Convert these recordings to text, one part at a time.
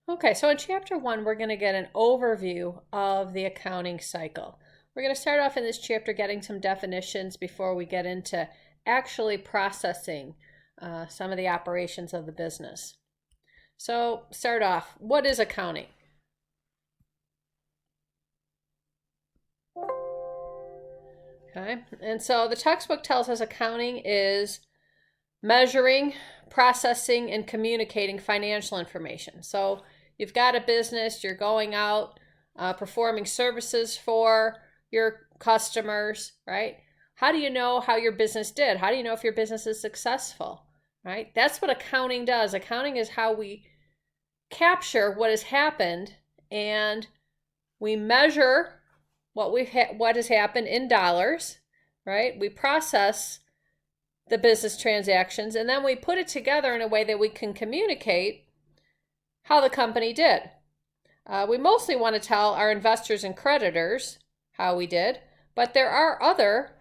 Okay, so in chapter one, we're going to get an overview of the accounting cycle. We're going to start off in this chapter getting some definitions before we get into actually processing some of the operations of the business. So, start off, what is accounting? Okay, and so the textbook tells us accounting is measuring, processing, and communicating financial information. So you've got a business, you're going out, performing services for your customers, right? How do you know how your business did? How do you know if your business is successful, right? That's what accounting does. Accounting is how we capture what has happened and we measure what has happened in dollars, right? We process the business transactions, and then we put it together in a way that we can communicate how the company did. We mostly want to tell our investors and creditors how we did, but there are other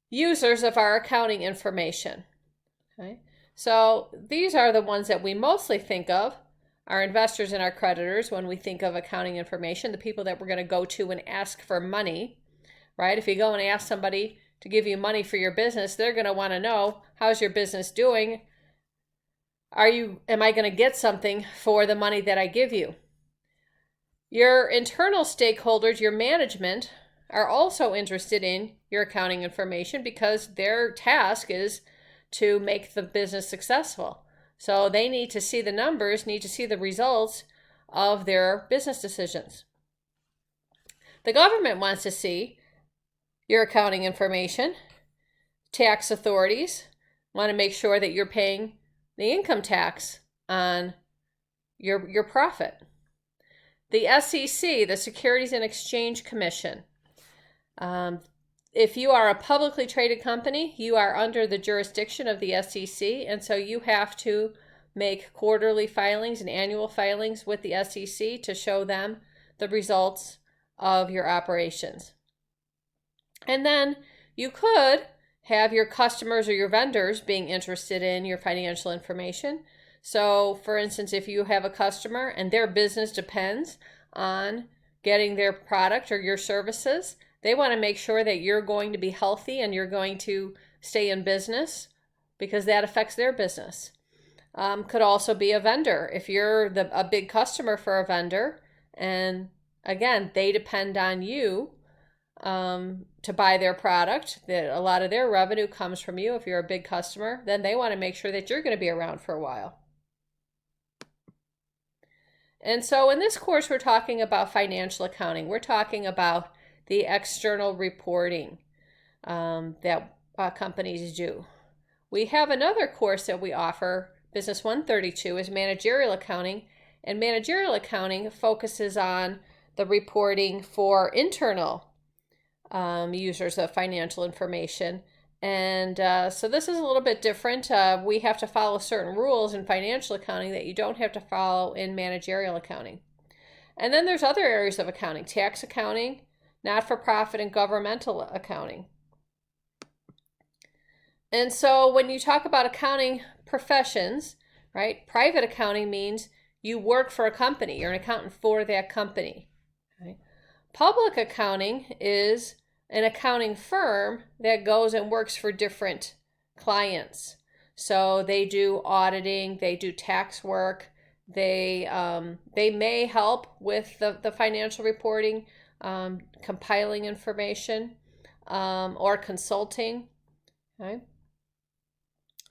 users of our accounting information. Okay? So these are the ones that we mostly think of, our investors and our creditors, when we think of accounting information, the people that we're going to go to and ask for money, right? If you go and ask somebody to give you money for your business, they're going to want to know, how's your business doing? Am I going to get something for the money that I give you? Your internal stakeholders, your management, are also interested in your accounting information because their task is to make the business successful. So they need to see the numbers, need to see the results of their business decisions. The government wants to see your accounting information. Tax authorities want to make sure that you're paying the income tax on your profit. The SEC, the Securities and Exchange Commission, if you are a publicly traded company, you are under the jurisdiction of the SEC, and so you have to make quarterly filings and annual filings with the SEC to show them the results of your operations. And then you could have your customers or your vendors being interested in your financial information. So, for instance, if you have a customer and their business depends on getting their product or your services, they want to make sure that you're going to be healthy and you're going to stay in business because that affects their business. Could also be a vendor. If you're a big customer for a vendor, and again, they depend on you to buy their product, that a lot of their revenue comes from you if you're a big customer, then they want to make sure that you're going to be around for a while. And so in this course, we're talking about financial accounting. We're talking about the external reporting that companies do. We have another course that we offer, Business 132, is managerial accounting. And managerial accounting focuses on the reporting for internal users of financial information. And so this is a little bit different. We have to follow certain rules in financial accounting that you don't have to follow in managerial accounting. And then there's other areas of accounting, tax accounting, not-for-profit, and governmental accounting. And so when you talk about accounting professions, right, private accounting means you work for a company. You're an accountant for that company. Okay? Public accounting is an accounting firm that goes and works for different clients. So they do auditing, they do tax work, they may help with the financial reporting, compiling information, or consulting. Okay?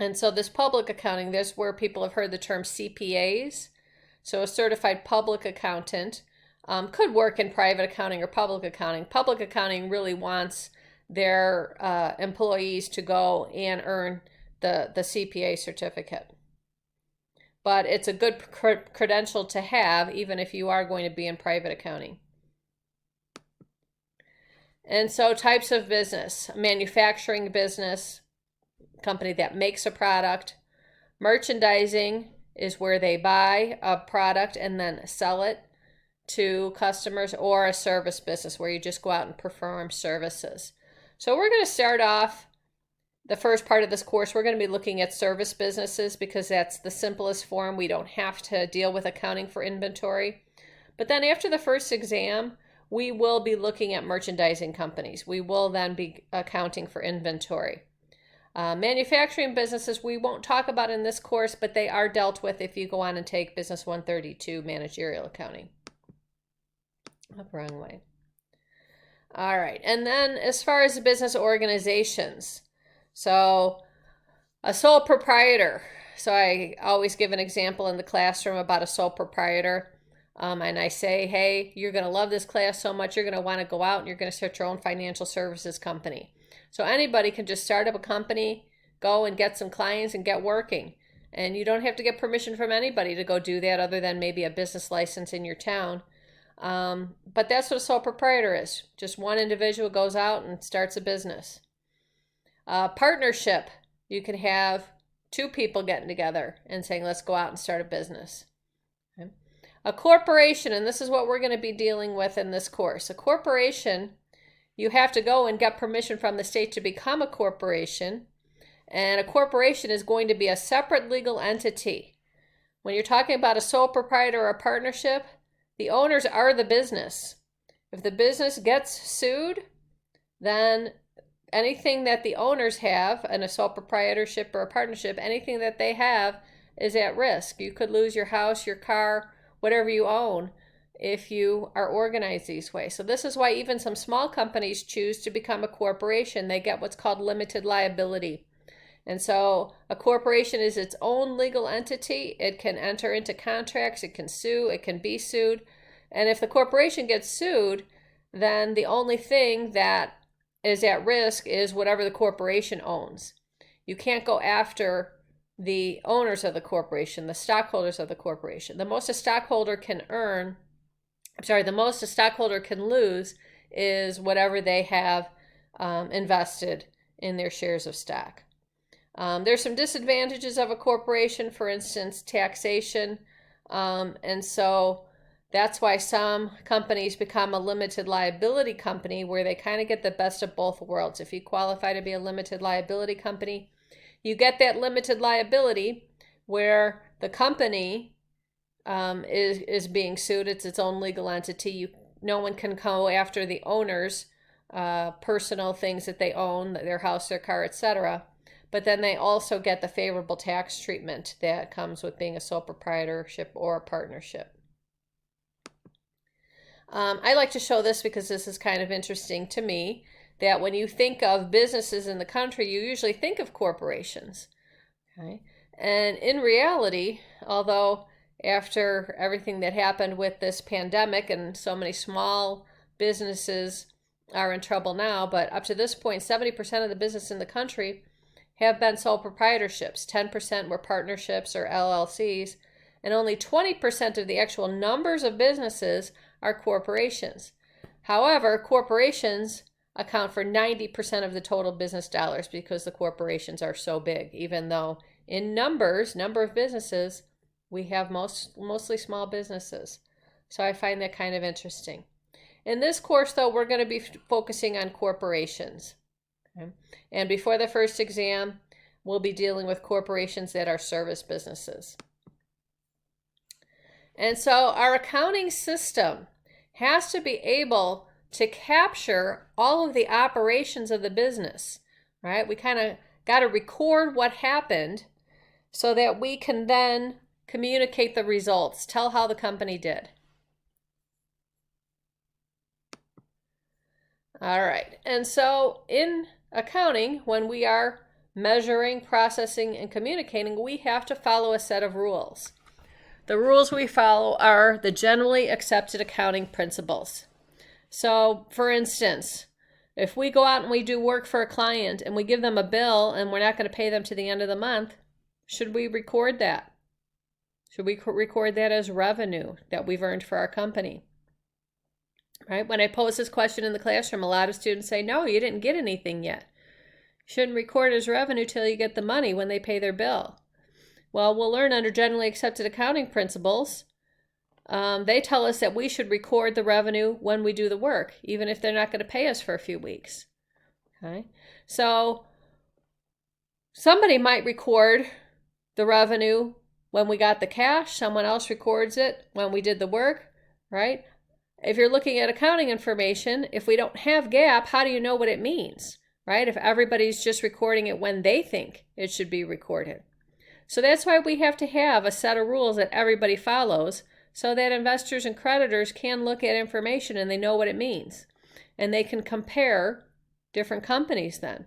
And so this public accounting, this is where people have heard the term CPAs. So a certified public accountant could work in private accounting or public accounting. Public accounting really wants their employees to go and earn the CPA certificate. But it's a good credential to have even if you are going to be in private accounting. And so types of business, manufacturing business, company that makes a product. Merchandising is where they buy a product and then sell it to customers, or a service business where you just go out and perform services. So we're going to start off the first part of this course, we're going to be looking at service businesses because that's the simplest form. We don't have to deal with accounting for inventory. But then after the first exam, we will be looking at merchandising companies. We will then be accounting for inventory. Manufacturing businesses we won't talk about in this course, but they are dealt with if you go on and take Business 132 Managerial Accounting. Up wrong way. All right, and then as far as the business organizations, so a sole proprietor. So I always give an example in the classroom about a sole proprietor. And I say, hey, you're going to love this class so much, you're going to want to go out and you're going to start your own financial services company. So anybody can just start up a company, go and get some clients and get working. And you don't have to get permission from anybody to go do that other than maybe a business license in your town. But that's what a sole proprietor is. Just one individual goes out and starts a business. Partnership, you can have two people getting together and saying, let's go out and start a business. Okay. A corporation, and this is what we're going to be dealing with in this course. A corporation, you have to go and get permission from the state to become a corporation. And a corporation is going to be a separate legal entity. When you're talking about a sole proprietor or a partnership, the owners are the business. If the business gets sued, then anything that the owners have in a sole proprietorship or a partnership, anything that they have is at risk. You could lose your house, your car, whatever you own if you are organized these ways. So this is why even some small companies choose to become a corporation. They get what's called limited liability. And so a corporation is its own legal entity. It can enter into contracts, it can sue, it can be sued. And if the corporation gets sued, then the only thing that is at risk is whatever the corporation owns. You can't go after the owners of the corporation, the stockholders of the corporation. The most a stockholder can lose is whatever they have invested in their shares of stock. There's some disadvantages of a corporation, for instance, taxation. And so that's why some companies become a limited liability company where they kind of get the best of both worlds. If you qualify to be a limited liability company, you get that limited liability where the company is being sued. It's its own legal entity. No one can go after the owners' personal things that they own, their house, their car, etc. But then they also get the favorable tax treatment that comes with being a sole proprietorship or a partnership. I like to show this because this is kind of interesting to me, that when you think of businesses in the country, you usually think of corporations. Okay? And in reality, although after everything that happened with this pandemic and so many small businesses are in trouble now, but up to this point, 70% of the business in the country have been sole proprietorships. 10% were partnerships or LLCs, and only 20% of the actual numbers of businesses are corporations. However, corporations account for 90% of the total business dollars because the corporations are so big, even though in number of businesses, we have mostly small businesses. So I find that kind of interesting. In this course, though, we're going to be focusing on corporations. Okay? And before the first exam, we'll be dealing with corporations that are service businesses. And so our accounting system has to be able to capture all of the operations of the business, right? We kind of got to record what happened so that we can then communicate the results, tell how the company did. All right, and so in accounting, when we are measuring, processing, and communicating, we have to follow a set of rules. The rules we follow are the generally accepted accounting principles. So, for instance, if we go out and we do work for a client and we give them a bill and we're not going to pay them to the end of the month, should we record that? Should we record that as revenue that we've earned for our company? Right? When I pose this question in the classroom, a lot of students say, no, you didn't get anything yet. You shouldn't record it as revenue till you get the money when they pay their bill. Well, we'll learn under generally accepted accounting principles. They tell us that we should record the revenue when we do the work, even if they're not going to pay us for a few weeks. Okay? So somebody might record the revenue when we got the cash, someone else records it when we did the work, right? If you're looking at accounting information, if we don't have GAAP, how do you know what it means, right? If everybody's just recording it when they think it should be recorded. So that's why we have to have a set of rules that everybody follows so that investors and creditors can look at information and they know what it means. And they can compare different companies then.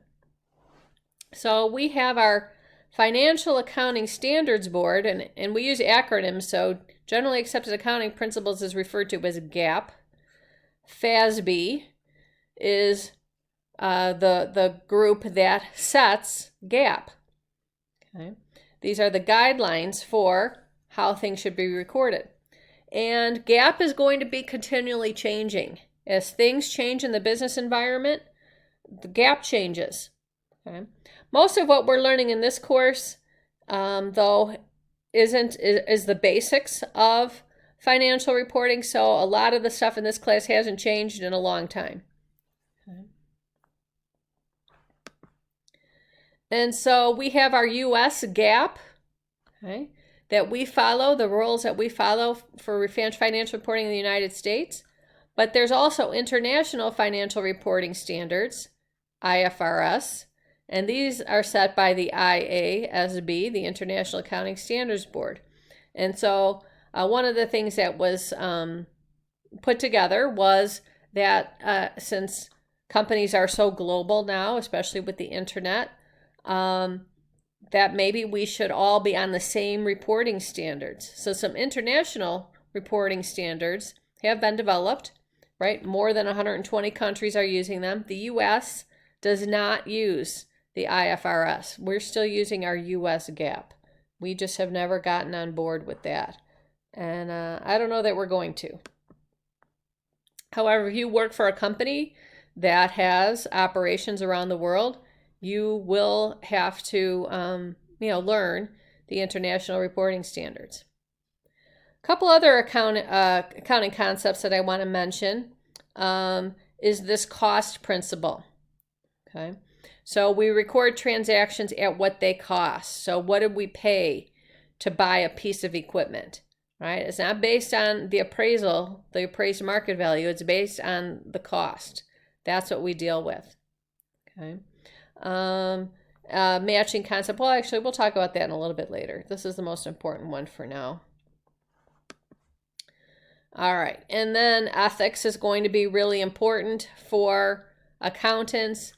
So we have our Financial Accounting Standards Board, and we use acronyms, so Generally Accepted Accounting Principles is referred to as GAAP. FASB is the group that sets GAAP. Okay. These are the guidelines for how things should be recorded. And GAAP is going to be continually changing. As things change in the business environment, the GAAP changes. Okay. Most of what we're learning in this course, though, is the basics of financial reporting. So a lot of the stuff in this class hasn't changed in a long time. Okay. And so we have our U.S. GAAP, okay, that we follow, the rules that we follow for financial reporting in the United States. But there's also international financial reporting standards, IFRS, and these are set by the IASB, the International Accounting Standards Board. And so one of the things that was put together was that since companies are so global now, especially with the internet, that maybe we should all be on the same reporting standards. So some international reporting standards have been developed, right? More than 120 countries are using them. The U.S. does not use the IFRS. We're still using our U.S. GAAP. We just have never gotten on board with that. And I don't know that we're going to. However, if you work for a company that has operations around the world, you will have to learn the international reporting standards. A couple other accounting concepts that I want to mention is this cost principle. Okay, so we record transactions at what they cost. So what did we pay to buy a piece of equipment? Right? It's not based on the appraisal, the appraised market value. It's based on the cost. That's what we deal with. Okay. Matching concept. Well, actually, we'll talk about that in a little bit later. This is the most important one for now. All right. And then ethics is going to be really important for accountants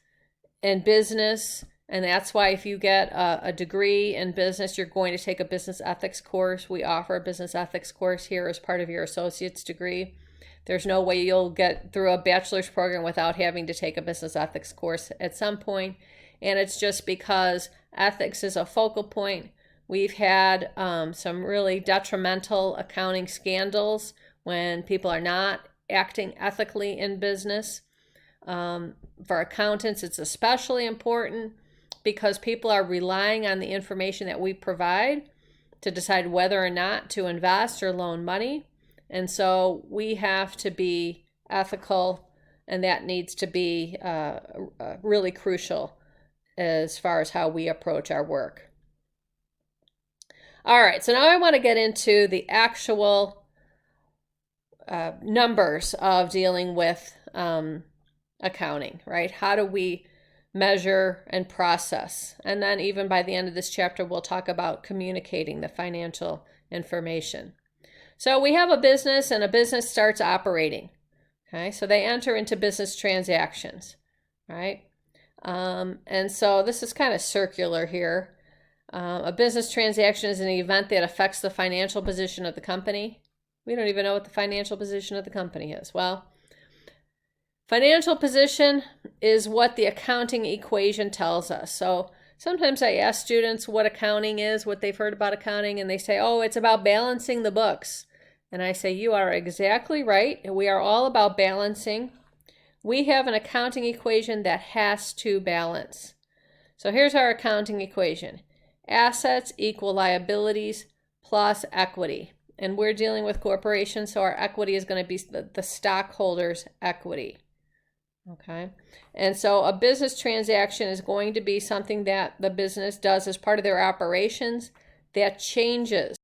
and business. And that's why if you get a degree in business, you're going to take a business ethics course. We offer a business ethics course here as part of your associate's degree. There's no way you'll get through a bachelor's program without having to take a business ethics course at some point. And it's just because ethics is a focal point. We've had some really detrimental accounting scandals when people are not acting ethically in business. For accountants, it's especially important because people are relying on the information that we provide to decide whether or not to invest or loan money. And so we have to be ethical, and that needs to be really crucial as far as how we approach our work. All right, so now I want to get into the actual numbers of dealing with accounting, right? How do we measure and process? And then even by the end of this chapter, we'll talk about communicating the financial information. So we have a business, and a business starts operating. Okay, so they enter into business transactions, right? And so this is kind of circular here. A business transaction is an event that affects the financial position of the company. We don't even know what the financial position of the company is. Well, financial position is what the accounting equation tells us. So sometimes I ask students what accounting is, what they've heard about accounting, and they say, oh, it's about balancing the books. And I say, you are exactly right. We are all about balancing. We have an accounting equation that has to balance. So here's our accounting equation. Assets equal liabilities plus equity. And we're dealing with corporations, so our equity is going to be the stockholders' equity. Okay. And so a business transaction is going to be something that the business does as part of their operations that changes